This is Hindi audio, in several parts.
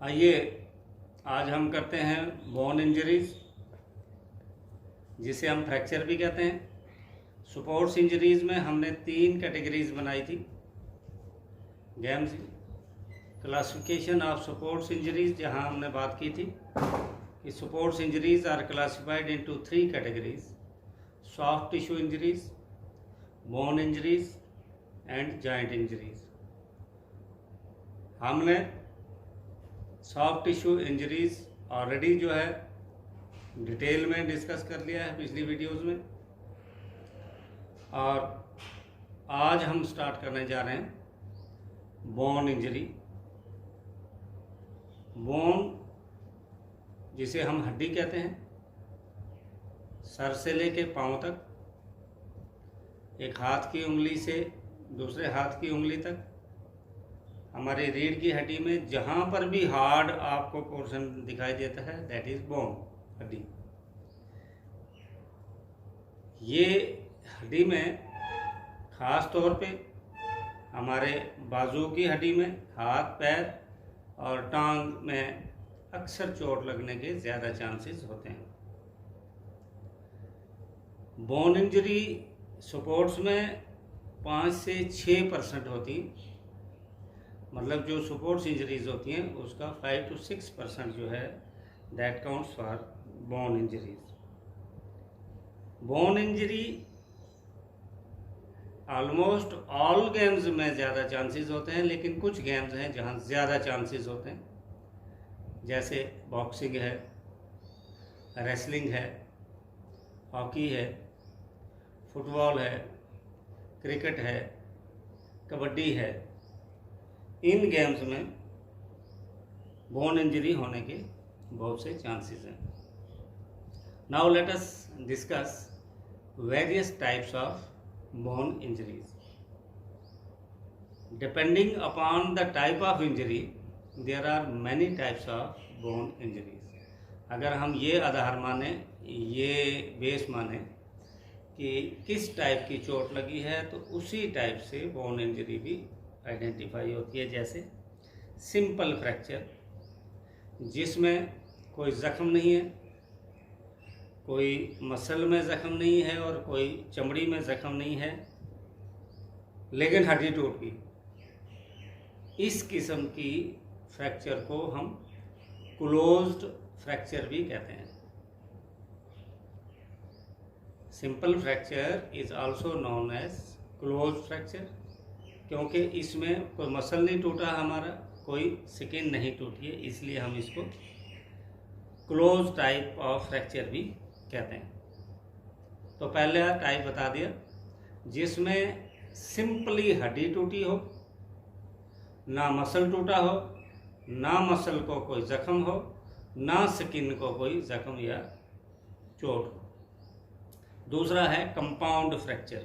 आइए आज हम करते हैं बोन इंजरीज, जिसे हम फ्रैक्चर भी कहते हैं। स्पोर्ट्स इंजरीज में हमने 3 कैटेगरीज बनाई थी। Games classification of sports injuries, जहां हमने बात की थी कि sports injuries are classified into 3 categories: soft tissue injuries, bone injuries and joint injuries. हमने सॉफ्ट टिश्यू इंजरीज ऑलरेडी जो है डिटेल में डिस्कस कर लिया है पिछली वीडियोस में, और आज हम स्टार्ट करने जा रहे हैं बोन इंजरी। बोन, जिसे हम हड्डी कहते हैं, सर से लेके पांव तक, एक हाथ की उंगली से दूसरे हाथ की उंगली तक, हमारी रीढ़ की हड्डी में जहाँ पर भी हार्ड आपको पोर्शन दिखाई देता है, दैट इज बोन, हड्डी। ये हड्डी में खास तौर पे हमारे बाजू की हड्डी में, हाथ पैर और टांग में अक्सर चोट लगने के ज़्यादा चांसेस होते हैं। बोन इंजरी स्पोर्ट्स में 5 से 6% होती, मतलब जो स्पोर्ट्स इंजरीज होती हैं उसका 5 to 6% जो है that counts for bone injuries. Bone injury almost all games में ज़्यादा चांसेस होते हैं, लेकिन कुछ गेम्स हैं जहां ज़्यादा चांसेस होते हैं, जैसे बॉक्सिंग है, रेसलिंग है, हॉकी है, फुटबॉल है, क्रिकेट है, कबड्डी है। इन गेम्स में बोन इंजरी होने के बहुत से चांसेस हैं। Now let us discuss various types of bone injuries. Depending upon the type of injury there are many types of bone injuries. अगर हम ये आधार माने, ये बेस माने कि किस टाइप की चोट लगी है, तो उसी टाइप से बोन इंजरी भी आइडेंटिफाई होती है। जैसे सिंपल फ्रैक्चर, जिसमें कोई ज़ख्म नहीं है, कोई मसल में ज़ख्म नहीं है और कोई चमड़ी में ज़ख्म नहीं है, लेकिन हड्डी टूट गई। इस किस्म की फ्रैक्चर को हम क्लोज्ड फ्रैक्चर भी कहते हैं। Simple fracture is also known as closed fracture, क्योंकि इसमें कोई मसल नहीं टूटा हमारा, कोई स्किन नहीं टूटी है, इसलिए हम इसको क्लोज टाइप ऑफ फ्रैक्चर भी कहते हैं। तो पहले टाइप बता दिया, जिसमें सिंपली हड्डी टूटी हो, ना मसल टूटा हो, ना मसल को कोई ज़ख्म हो, ना स्किन को कोई ज़ख्म या चोट हो। दूसरा है कंपाउंड फ्रैक्चर।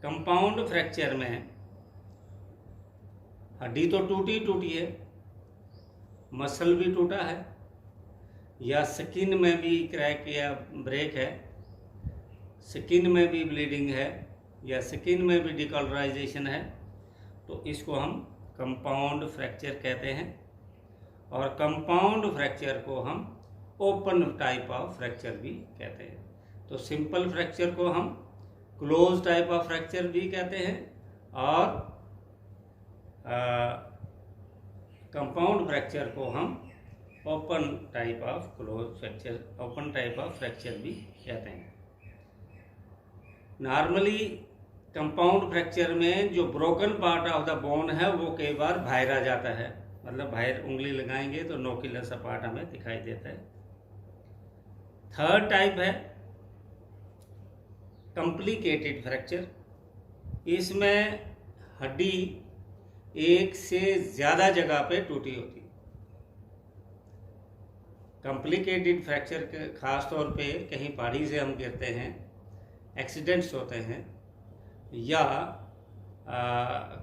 कंपाउंड फ्रैक्चर में हड्डी तो टूटी है, मसल भी टूटा है, या स्किन में भी क्रैक या ब्रेक है, स्किन में भी ब्लीडिंग है, या स्किन में भी डिकलराइजेशन है, तो इसको हम कंपाउंड फ्रैक्चर कहते हैं। और कंपाउंड फ्रैक्चर को हम ओपन टाइप ऑफ फ्रैक्चर भी कहते हैं। तो सिंपल फ्रैक्चर को हम क्लोज टाइप ऑफ फ्रैक्चर भी कहते हैं, और कंपाउंड फ्रैक्चर को हम ओपन टाइप ऑफ फ्रैक्चर भी कहते हैं। नॉर्मली कंपाउंड फ्रैक्चर में जो broken part of the bone है वो कई बार बाहर आ जाता है, मतलब बाहर उंगली लगाएंगे तो नोकीला सा पार्ट हमें दिखाई देता है। थर्ड टाइप है कॉम्प्लिकेटेड फ्रैक्चर। इसमें हड्डी एक से ज़्यादा जगह पे टूटी होती है। कॉम्प्लिकेटेड फ्रैक्चर के ख़ास तौर पे कहीं पहाड़ी से हम गिरते हैं, एक्सीडेंट्स होते हैं, या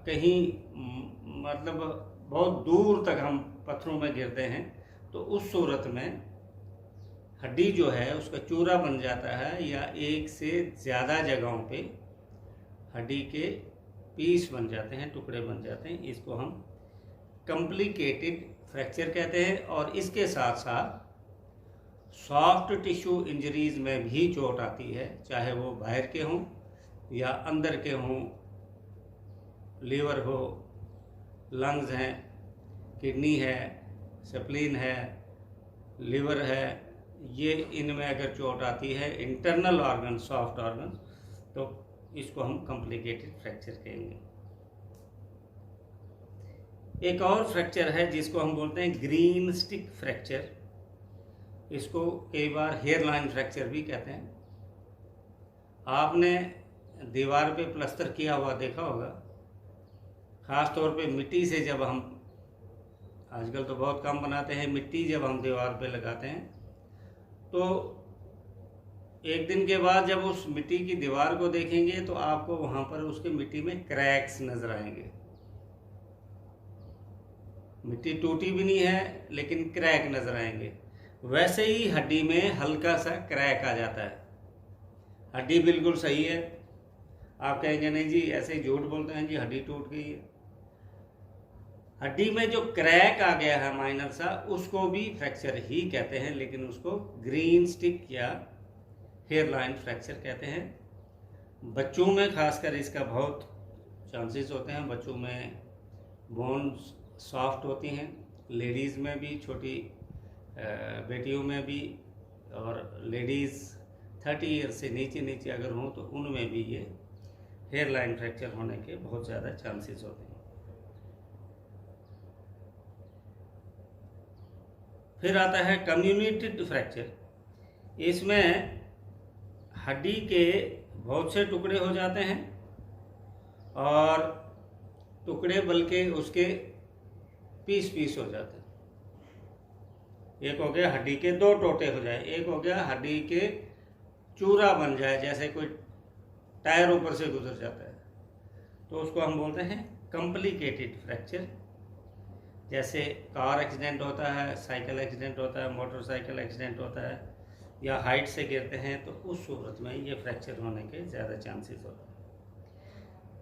कहीं मतलब बहुत दूर तक हम पत्थरों में गिरते हैं, तो उस सूरत में हड्डी जो है उसका चूरा बन जाता है, या एक से ज़्यादा जगहों पे हड्डी के पीस बन जाते हैं, टुकड़े बन जाते हैं। इसको हम कॉम्प्लिकेटेड फ्रैक्चर कहते हैं। और इसके साथ साथ सॉफ्ट टिश्यू इंजरीज में भी चोट आती है, चाहे वो बाहर के हों या अंदर के हों, लीवर हो, लंग्स हैं, किडनी है, स्प्लीन है, लीवर है, ये इनमें अगर चोट आती है, इंटरनल ऑर्गन, सॉफ्ट ऑर्गन, तो इसको हम कॉम्प्लिकेटेड फ्रैक्चर कहेंगे। एक और फ्रैक्चर है जिसको हम बोलते हैं ग्रीन स्टिक फ्रैक्चर। इसको कई बार हेयर लाइन फ्रैक्चर भी कहते हैं। आपने दीवार पे प्लास्टर किया हुआ देखा होगा, ख़ास तौर पे मिट्टी से, जब हम आजकल तो बहुत कम बनाते हैं, मिट्टी जब हम दीवार पे लगाते हैं तो एक दिन के बाद जब उस मिट्टी की दीवार को देखेंगे तो आपको वहाँ पर उसके मिट्टी में क्रैक्स नज़र आएंगे। मिट्टी टूटी भी नहीं है लेकिन क्रैक नज़र आएंगे। वैसे ही हड्डी में हल्का सा क्रैक आ जाता है। हड्डी बिल्कुल सही है, आप कहेंगे नहीं जी ऐसे ही झूठ बोलते हैं जी, हड्डी टूट गई है। हड्डी में जो क्रैक आ गया है माइनर सा, उसको भी फ्रैक्चर ही कहते हैं, लेकिन उसको ग्रीन स्टिक या हेयर लाइन फ्रैक्चर कहते हैं। बच्चों में खासकर इसका बहुत चांसेस होते हैं। बच्चों में बोन्स सॉफ्ट होती हैं, लेडीज़ में भी, छोटी बेटियों में भी, और लेडीज़ 30 ईयर से नीचे अगर हों तो उनमें भी ये हेयर लाइन फ्रैक्चर होने के बहुत ज़्यादा चांसेस होते हैं। फिर आता है कम्युनिटेड फ्रैक्चर। इसमें हड्डी के बहुत से टुकड़े हो जाते हैं, और टुकड़े बल्कि उसके पीस हो जाते हैं। एक हो गया हड्डी के 2 टोटे हो जाए, एक हो गया हड्डी के चूरा बन जाए, जैसे कोई टायर ऊपर से गुजर जाता है, तो उसको हम बोलते हैं कॉम्प्लिकेटेड फ्रैक्चर। जैसे कार एक्सीडेंट होता है, साइकिल एक्सीडेंट होता है, मोटरसाइकिल एक्सीडेंट होता है, या हाइट से गिरते हैं, तो उस सूरत में ये फ्रैक्चर होने के ज़्यादा चांसेस होते हैं।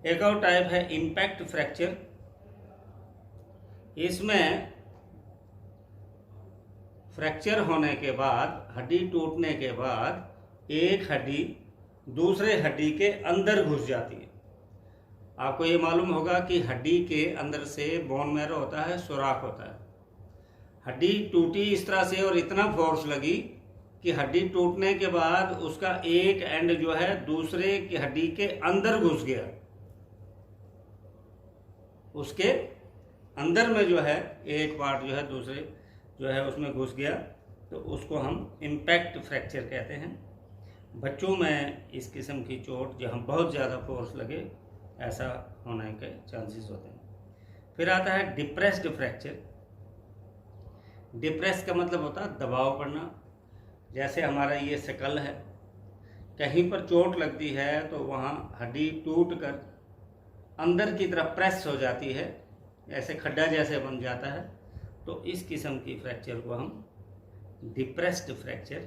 एक और टाइप है इम्पैक्ट फ्रैक्चर। इसमें फ्रैक्चर होने के बाद, हड्डी टूटने के बाद, एक हड्डी दूसरे हड्डी के अंदर घुस जाती है। आपको ये मालूम होगा कि हड्डी के अंदर से बोन मैरो होता है, सुराख होता है। हड्डी टूटी इस तरह से और इतना फोर्स लगी कि हड्डी टूटने के बाद उसका एक एंड जो है दूसरे की हड्डी के अंदर घुस गया। उसके अंदर में जो है एक पार्ट जो है दूसरे जो है उसमें घुस गया, तो उसको हम इम्पैक्ट फ्रैक्चर कहते हैं। बच्चों में इस किस्म की चोट जहाँ बहुत ज़्यादा फोर्स लगे, ऐसा होने के चांसेस होते हैं। फिर आता है डिप्रेस्ड फ्रैक्चर। डिप्रेस का मतलब होता है दबाव पड़ना। जैसे हमारा ये शकल है, कहीं पर चोट लगती है तो वहाँ हड्डी टूट कर अंदर की तरफ प्रेस हो जाती है, ऐसे खड्डा जैसे बन जाता है, तो इस किस्म की फ्रैक्चर को हम डिप्रेस्ड फ्रैक्चर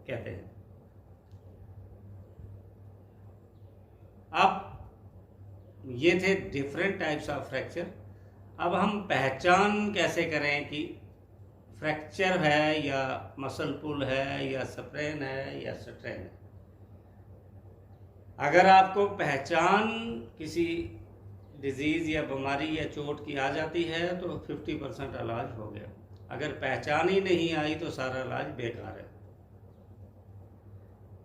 कहते हैं। अब ये थे डिफरेंट टाइप्स ऑफ फ्रैक्चर। अब हम पहचान कैसे करें कि फ्रैक्चर है या मसल पुल है या स्प्रेन है या स्ट्रेन है। अगर आपको पहचान किसी डिजीज़ या बीमारी या चोट की आ जाती है तो 50% इलाज हो गया। अगर पहचान ही नहीं आई तो सारा इलाज बेकार है।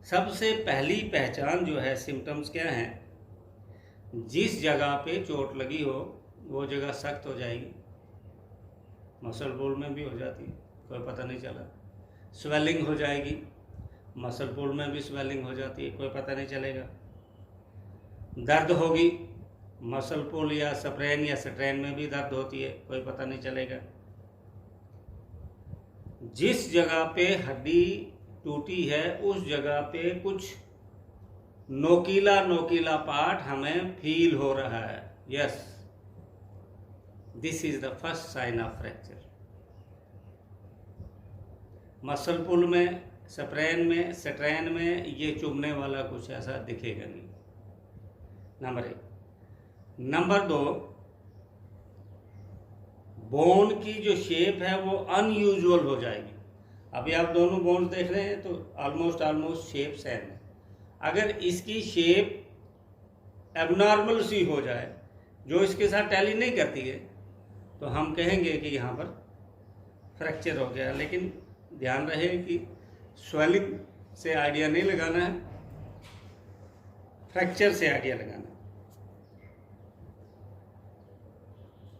सबसे पहली पहचान जो है, सिम्टम्स क्या हैं? जिस जगह पे चोट लगी हो वो जगह सख्त हो जाएगी, मसल पुल में भी हो जाती है, कोई पता नहीं चला। स्वेलिंग हो जाएगी, मसल पुल में भी स्वेलिंग हो जाती है, कोई पता नहीं चलेगा। दर्द होगी, मसल पुल या स्प्रेन या स्ट्रेन में भी दर्द होती है, कोई पता नहीं चलेगा। जिस जगह पे हड्डी टूटी है उस जगह पे कुछ नोकीला पार्ट हमें फील हो रहा है। Yes, this is the first sign of fracture. Muscle pull में, स्प्रेन में, स्ट्रेन में ये चुभने वाला कुछ ऐसा दिखेगा नहीं, नंबर 1। नंबर 2, बोन की जो शेप है वो अनयूजुअल हो जाएगी। अभी आप दोनों बोन्स देख रहे हैं तो ऑलमोस्ट शेप सेम है। अगर इसकी शेप एबनॉर्मल सी हो जाए जो इसके साथ टैली नहीं करती है तो हम कहेंगे कि यहाँ पर फ्रैक्चर हो गया। लेकिन ध्यान रहे कि स्वेलिंग से आइडिया नहीं लगाना है, फ्रैक्चर से आइडिया लगाना है।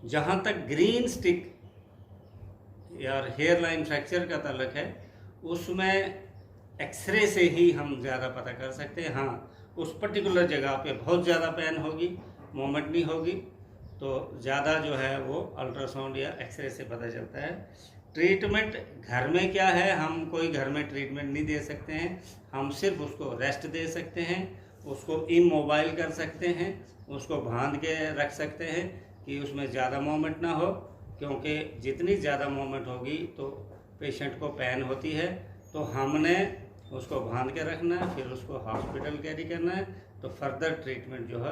जहाँ तक ग्रीन स्टिक या हेयर लाइन फ्रैक्चर का ताल्लुक है उसमें एक्सरे से ही हम ज़्यादा पता कर सकते हैं। हाँ, उस पर्टिकुलर जगह पे बहुत ज़्यादा पेन होगी, मोमेंट नहीं होगी, तो ज़्यादा जो है वो अल्ट्रासाउंड या एक्सरे से पता चलता है। ट्रीटमेंट घर में क्या है, हम कोई घर में ट्रीटमेंट नहीं दे सकते हैं। हम सिर्फ उसको रेस्ट दे सकते हैं, उसको इमोबाइल कर सकते हैं, उसको बांध के रख सकते हैं कि उसमें ज़्यादा मोमेंट ना हो, क्योंकि जितनी ज़्यादा मोमेंट होगी तो पेशेंट को पेन होती है। तो हमने उसको बांध के रखना है, फिर उसको हॉस्पिटल कैरी करना है, तो फर्दर ट्रीटमेंट जो है